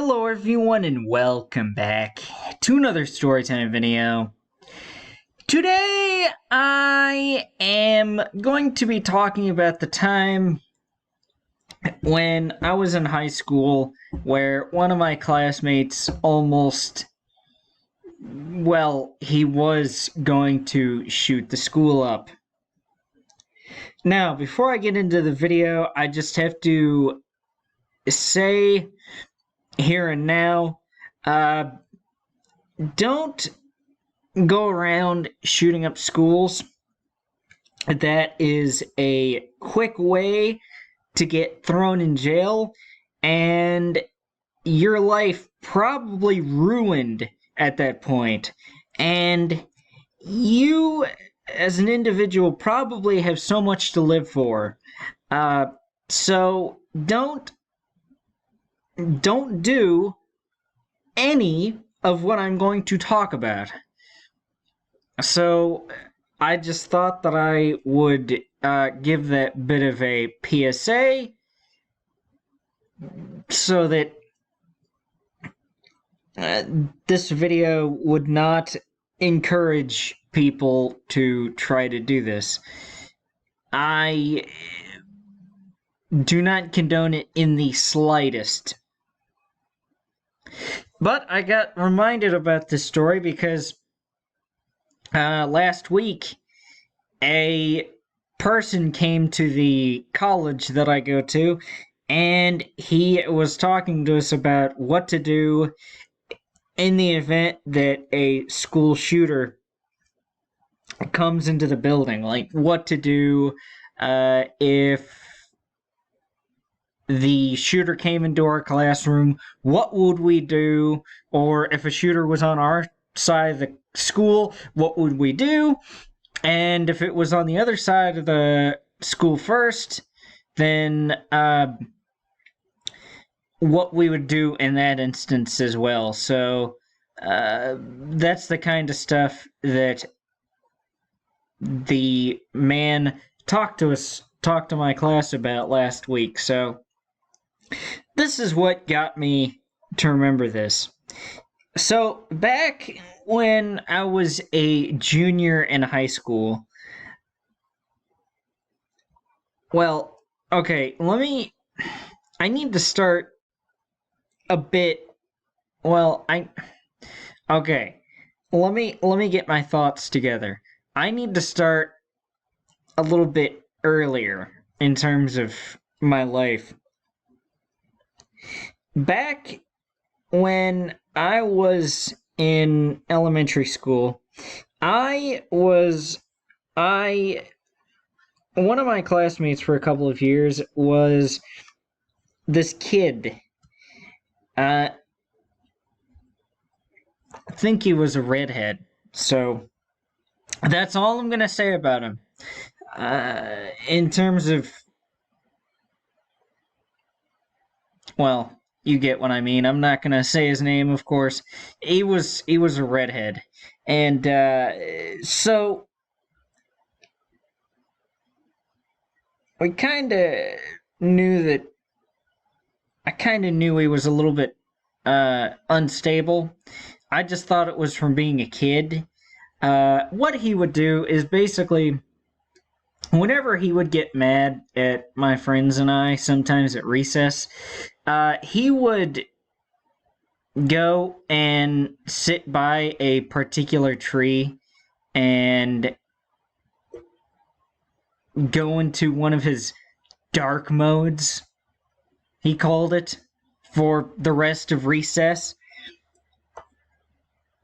Hello everyone and welcome back to another storytime video. Today I am going to be talking about the time when I was in high school where one of my classmates he was going to shoot the school up. Now, before I get into the video, I just have to say here and now, don't go around shooting up schools. That is a quick way to get thrown in jail and your life probably ruined at that point. And you, as an individual, probably have so much to live for. So don't do any of what I'm going to talk about. So I just thought that I would give that bit of a PSA so that this video would not encourage people to try to do this. I do not condone it in the slightest. But I got reminded about this story because last week a person came to the college that I go to, and he was talking to us about what to do in the event that a school shooter comes into the building. Like, what to do if the shooter came into our classroom, what would we do? Or if a shooter was on our side of the school, what would we do? And if it was on the other side of the school first, then what we would do in that instance as well. So that's the kind of stuff that the man talked to my class about last week. So this is what got me to remember this. So back when I was a junior in high school, well, okay, I need to start a bit, okay, let me get my thoughts together. I need to start a little bit earlier in terms of my life. Back when I was in elementary school, one of my classmates for a couple of years was this kid. I think he was a redhead, so that's all I'm gonna say about him. In terms of, well, you get what I mean. I'm not gonna say his name, of course. He was a redhead, and so we kind of knew that. I kind of knew he was a little bit unstable. I just thought it was from being a kid. What he would do is basically, whenever he would get mad at my friends and I, sometimes at recess, he would go and sit by a particular tree and go into one of his dark modes, he called it, for the rest of recess.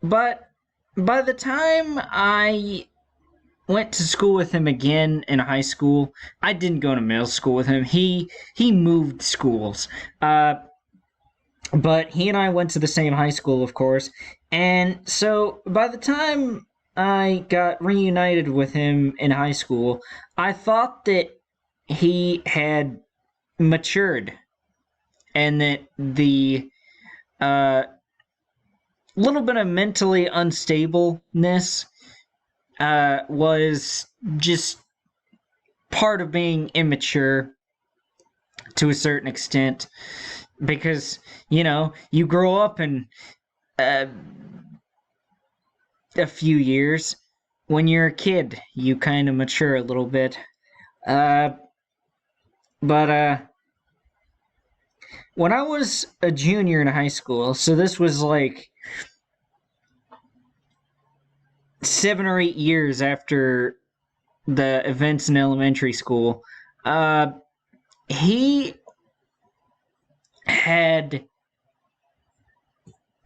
But by the time I went to school with him again in high school, I didn't go to middle school with him. He moved schools. But he and I went to the same high school, of course. And so by the time I got reunited with him in high school, I thought that he had matured and that the little bit of mentally unstableness was just part of being immature to a certain extent. because, you grow up in uh, a few years. When you're a kid, you kind of mature a little bit. Uh, but when I was a junior in high school, so this was like 7 or 8 years after the events in elementary school, uh, he had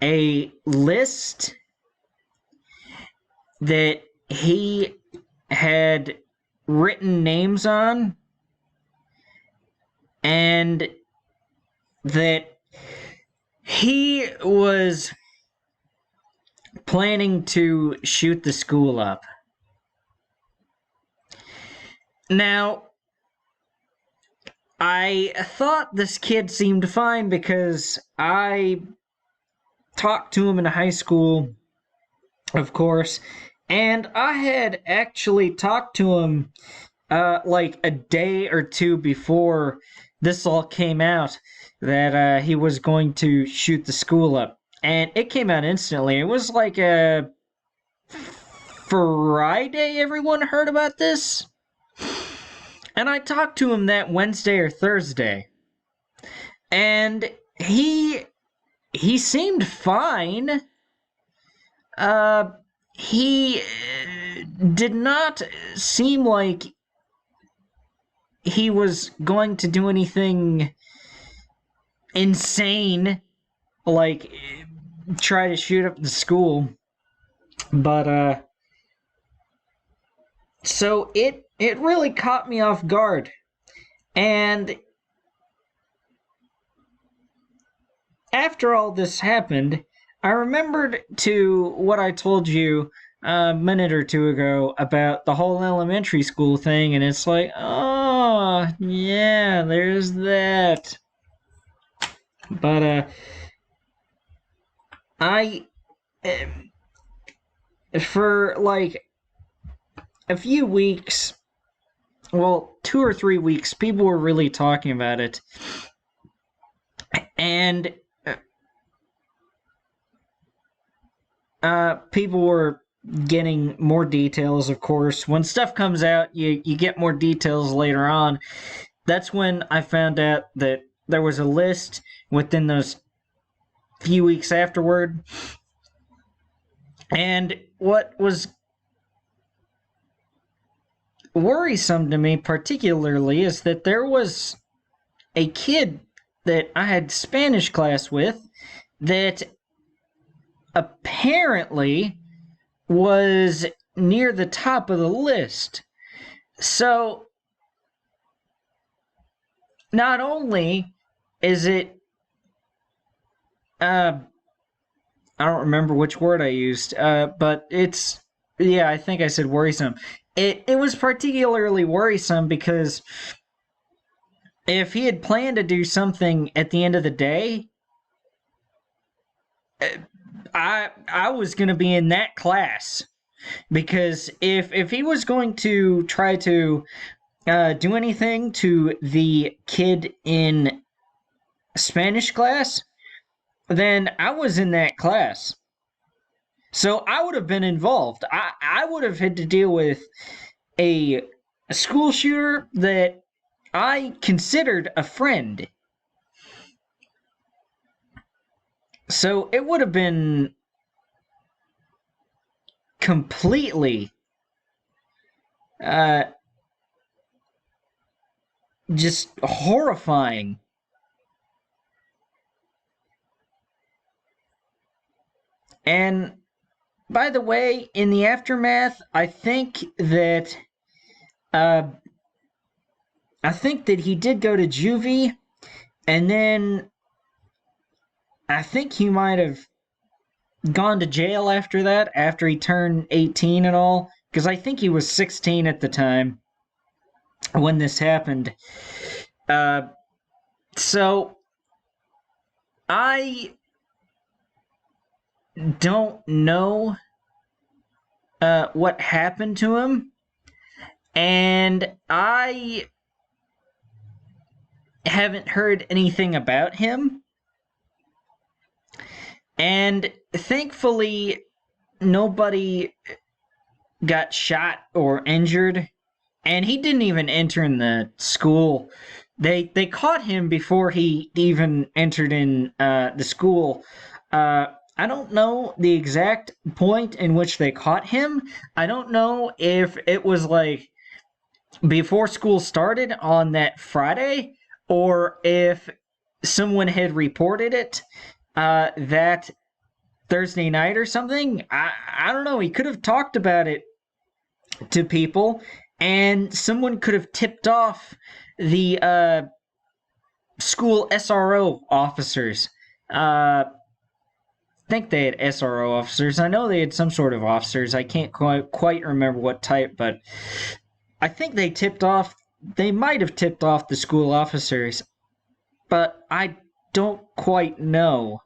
a list that he had written names on, and that he was planning to shoot the school up. Now, I thought this kid seemed fine because I talked to him in high school, of course, and I had actually talked to him like a day or two before this all came out, that he was going to shoot the school up. And it came out instantly. It was like a Friday everyone heard about this. And I talked to him that Wednesday or Thursday. And he seemed fine. He did not seem like he was going to do anything insane, like try to shoot up the school. But so it really caught me off guard. And after all this happened, I remembered to what I told you a minute or two ago about the whole elementary school thing, and it's like, oh, yeah, there's that. But I, for like a few weeks, well, 2 or 3 weeks, people were really talking about it. And people were getting more details, of course. When stuff comes out, you get more details later on. That's when I found out that there was a list within those few weeks afterward. And what was worrisome to me particularly is that there was a kid that I had Spanish class with that apparently was near the top of the list. So not only is it I don't remember which word I used, but it's, yeah, I think I said worrisome. It was particularly worrisome because if he had planned to do something at the end of the day, I was going to be in that class. Because if he was going to try to do anything to the kid in Spanish class, then I was in that class. So I would have been involved. I would have had to deal with a school shooter that I considered a friend. So it would have been completely just horrifying. And by the way, in the aftermath, I think that he did go to juvie, and then I think he might have gone to jail after that, after he turned 18 and all, because I think he was 16 at the time when this happened. So I don't know what happened to him, and I haven't heard anything about him. And thankfully, nobody got shot or injured. And he didn't even enter in the school. They caught him before he even entered in the school. I don't know the exact point in which they caught him. I don't know if it was like before school started on that Friday, or if someone had reported it that Thursday night or something. I don't know. He could have talked about it to people, and someone could have tipped off the school SRO officers. I think they had SRO officers. I know they had some sort of officers. I can't quite remember what type, but I think they tipped off. They might have tipped off the school officers, but I don't quite know.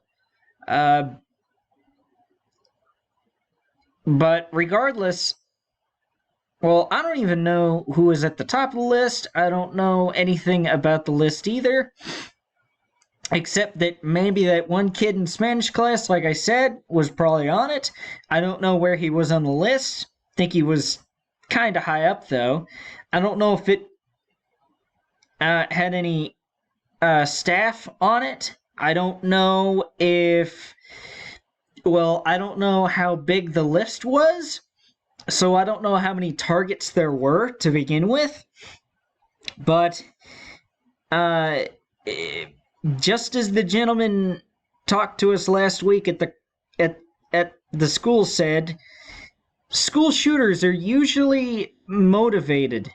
But regardless, well, I don't even know who was at the top of the list. I don't know anything about the list either, except that maybe that one kid in Spanish class, like I said, was probably on it. I don't know where he was on the list. I think he was kind of high up, though. I don't know if it had any staff on it. I don't know if. Well, I don't know how big the list was, so I don't know how many targets there were to begin with. But uh, just as the gentleman talked to us last week at the school said, school shooters are usually motivated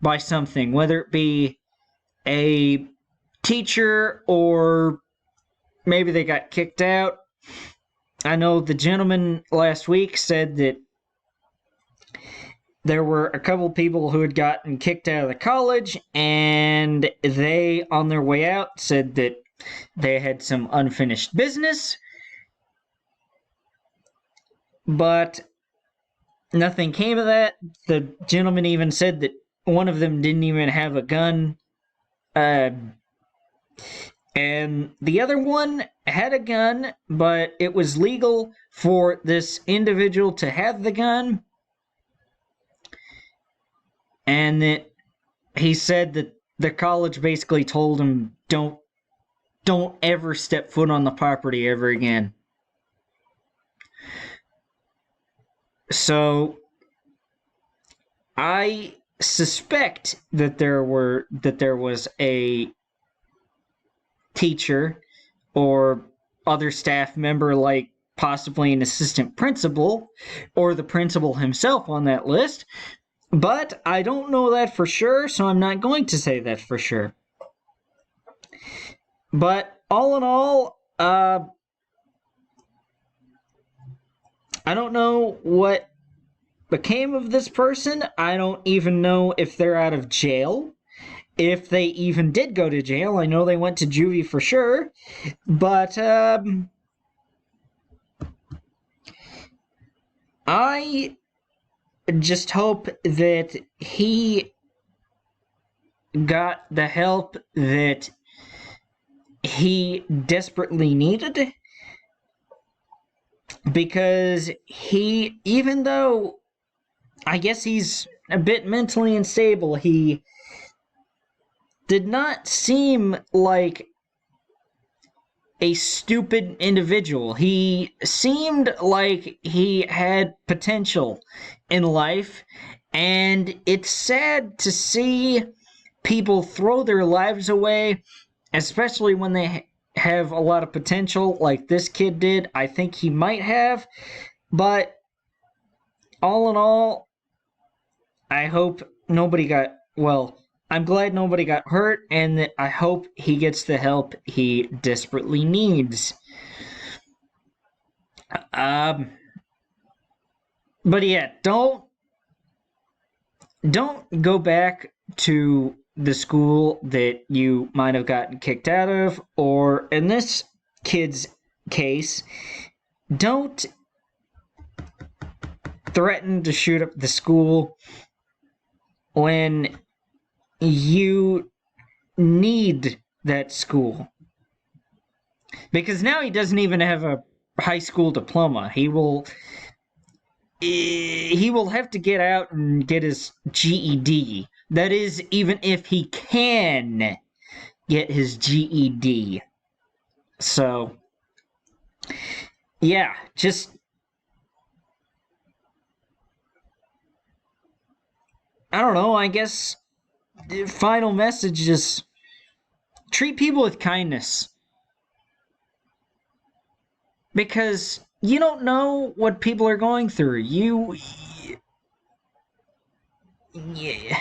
by something, whether it be a teacher or maybe they got kicked out. I know the gentleman last week said that there were a couple people who had gotten kicked out of the college, and they, on their way out, said that they had some unfinished business, but nothing came of that. The gentleman even said that one of them didn't even have a gun, and the other one had a gun, but it was legal for this individual to have the gun. And that he said that the college basically told him, don't ever step foot on the property ever again. So I suspect that there was a teacher or other staff member, like possibly an assistant principal or the principal himself, on that list. But I don't know that for sure, so I'm not going to say that for sure. But all in all, I don't know what became of this person. I don't even know if they're out of jail. If they even did go to jail. I know they went to juvie for sure. But I just hope that he got the help that he desperately needed, because he, even though I guess he's a bit mentally unstable, he did not seem like a stupid individual. He seemed like he had potential in life, and it's sad to see people throw their lives away, especially when they have a lot of potential like this kid did. I think he might have, but all in all, I hope nobody got, well, I'm glad nobody got hurt, and that I hope he gets the help he desperately needs. But yeah, don't go back to the school that you might have gotten kicked out of, or in this kid's case, don't threaten to shoot up the school when you need that school. Because now he doesn't even have a high school diploma. He will have to get out and get his GED. That is, even if he can get his GED. So, yeah, just, I don't know, I guess the final message is treat people with kindness. Because you don't know what people are going through. Yeah,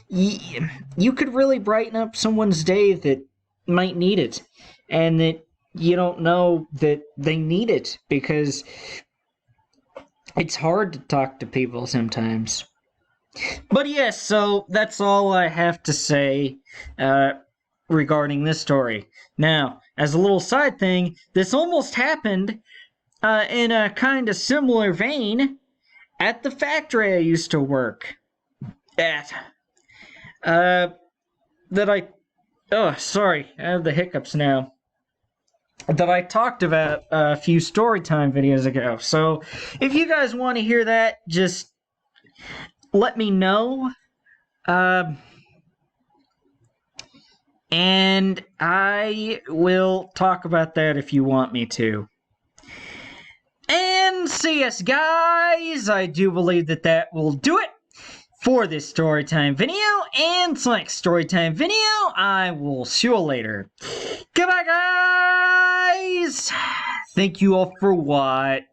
you could really brighten up someone's day that might need it, and that you don't know that they need it, because it's hard to talk to people sometimes. But yes, so that's all I have to say regarding this story. Now, as a little side thing, this almost happened in a kind of similar vein at the factory I used to work at. That I. Oh, sorry, I have the hiccups now. That I talked about a few storytime videos ago. So, if you guys want to hear that, just let me know. And I will talk about that if you want me to. And so yes, guys, I do believe that will do it for this storytime video. And so next storytime video, I will see you later. Goodbye, guys! Thank you all for watching.